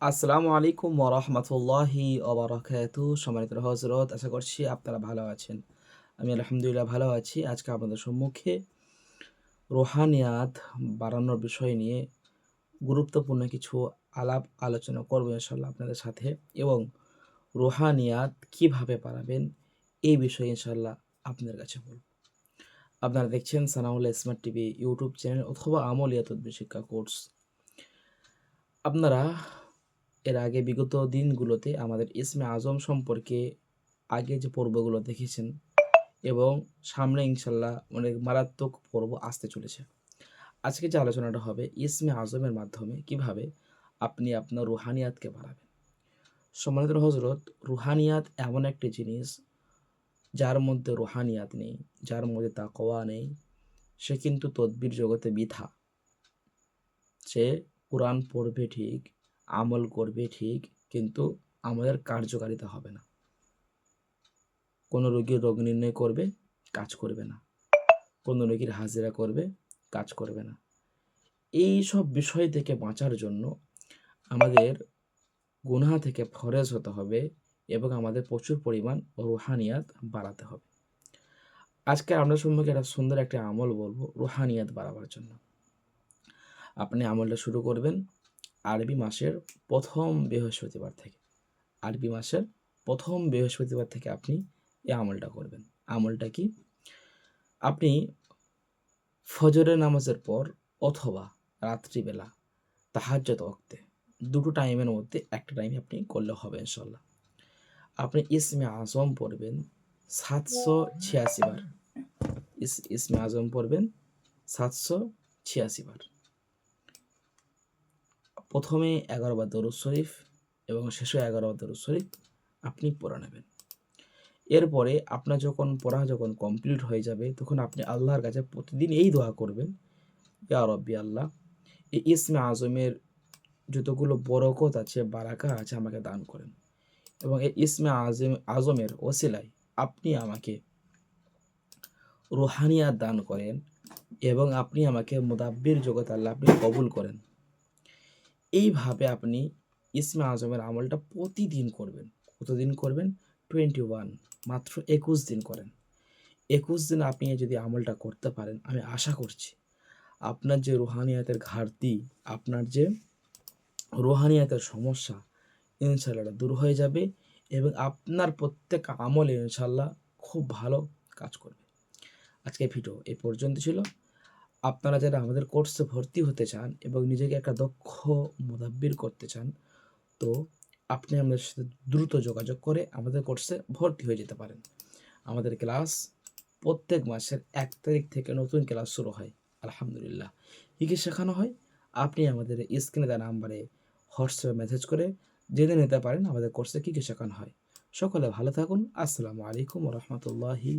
আসসালামু আলাইকুম ওয়া রাহমাতুল্লাহি ওয়া বারাকাতুহু। সম্মানিত হযরত, আশা করছি আপনারা ভালো আছেন। আমি আলহামদুলিল্লাহ ভালো আছি। আজকে আপনাদের সম্মুখে রুহানিয়াত বাড়ানোর বিষয় নিয়ে গুরুত্বপূর্ণ কিছু আলাপ আলোচনা করব ইনশাআল্লাহ আপনাদের সাথে, এবং রুহানিয়াত কিভাবে বাড়াবেন এই বিষয়ে ইনশাআল্লাহ আপনাদের কাছে বলব। আপনারা দেখছেন Sanaullah smart TV YouTube channel অথবা আমলিয়া তদবির শিক্ষা কোর্স। আপনারা এর আগে বিগত দিনগুলোতে আমাদের ইসমে আজম সম্পর্কে আগে যে পর্বগুলো দেখেছেন, এবং সামনে ইনশাল্লাহ অনেক মারাত্মক পর্ব আসতে চলেছে। আজকে যে আলোচনাটা হবে ইসমে আজমের মাধ্যমে কিভাবে আপনি আপনার রুহানিয়াতকে বাড়াবেন। সম্মানিত হজরত, রুহানিয়াত এমন একটি জিনিস, যার মধ্যে রুহানিয়াত নেই, যার মধ্যে তাকওয়া নেই, সে কিন্তু তদবির জগতে বৃথা। সে কোরআন পড়বে ঠিক, আমল করবে ঠিক, কিন্তু আমাদের কার্যকারিতা হবে না। কোনো রোগীর রোগ নির্ণয় করবে, কাজ করবে না। কোনো রোগীর হাজিরা করবে, কাজ করবে না। এই সব বিষয় থেকে বাঁচার জন্য আমাদের গুনাহ থেকে ফরেজ হতে হবে, এবং আমাদের প্রচুর পরিমাণ রুহানিয়াত বাড়াতে হবে। আজকে আমরা সম্মুখে একটা সুন্দর একটা আমল বলবো রুহানিয়াত বাড়াবার জন্য। আপনি আমলটা শুরু করবেন আরবি মাসের প্রথম বৃহস্পতিবার থেকে। আরবি মাসের প্রথম বৃহস্পতিবার থেকে আপনি এই আমলটা করবেন। আমলটা কি? আপনি ফজরের নামাজের পর অথবা রাত্রিবেলা তাহাজ্জুদ ওয়াক্তে, দুটো টাইমের মধ্যে একটা টাইমে আপনি করলে হবে ইনশাল্লাহ। আপনি ইসমে আজম পড়বেন 786 বার। ইসমে আজম পড়বেন 786 বার। প্রথমে 11 বার দরুদ শরীফ এবং শেষে 11 বার দরুদ শরীফ আপনি পড়ে নেবেন। এরপরে আপনার পড়া যখন কমপ্লিট হয়ে যাবে, তখন আপনি আল্লাহর কাছে প্রতিদিন এই দোয়া করবেন, ইয়া রব্বি আল্লাহ, এই ইসমে আজমের যতগুলো বরকত আছে, বারাকা আছে, আমাকে দান করেন, এবং এই ইসমে আজমের ওসিলায় আপনি আমাকে রুহানিয়াত দান করেন, এবং আপনি আমাকে মুদাব্বির জগৎ আল্লাহ আপনি কবুল করেন। এইভাবে আপনি ইসমে আজমের আমলটা প্রতিদিন করবেন। কতদিন করবেন? 21, মাত্র 21 দিন করেন। 21 দিন আপনি যদি আমলটা করতে পারেন, আমি আশা করছি আপনার যে রুহানিয়াতের ঘাটতি, আপনার যে রুহানিয়াতের সমস্যা, ইনশাআল্লাহ এটা দূর হয়ে যাবে, এবং আপনার প্রত্যেক আমলে ইনশাআল্লাহ খুব ভালো কাজ করবে। আজকে ভিডিও এই পর্যন্ত ছিল। আপনারা যারা আমাদের কোর্সে ভর্তি হতে চান এবং নিজেকে একটা দক্ষ মুদাব্বির করতে চান, তো আপনি আমাদের সাথে দ্রুত যোগাযোগ করে আমাদের কোর্সে ভর্তি হয়ে যেতে পারেন। আমাদের ক্লাস প্রত্যেক মাসের 1 তারিখ থেকে নতুন ক্লাস শুরু হয়। আলহামদুলিল্লাহ। কী শেখানো হয়? আপনি আমাদের স্ক্রিনে দেওয়া নাম্বারে হোয়াটসঅ্যাপে মেসেজ করে জেনে নিতে পারেন আমাদের কোর্সে কী শেখানো হয়। সকলে ভালো থাকুন। আসসালামু আলাইকুম ওয়া রাহমাতুল্লাহি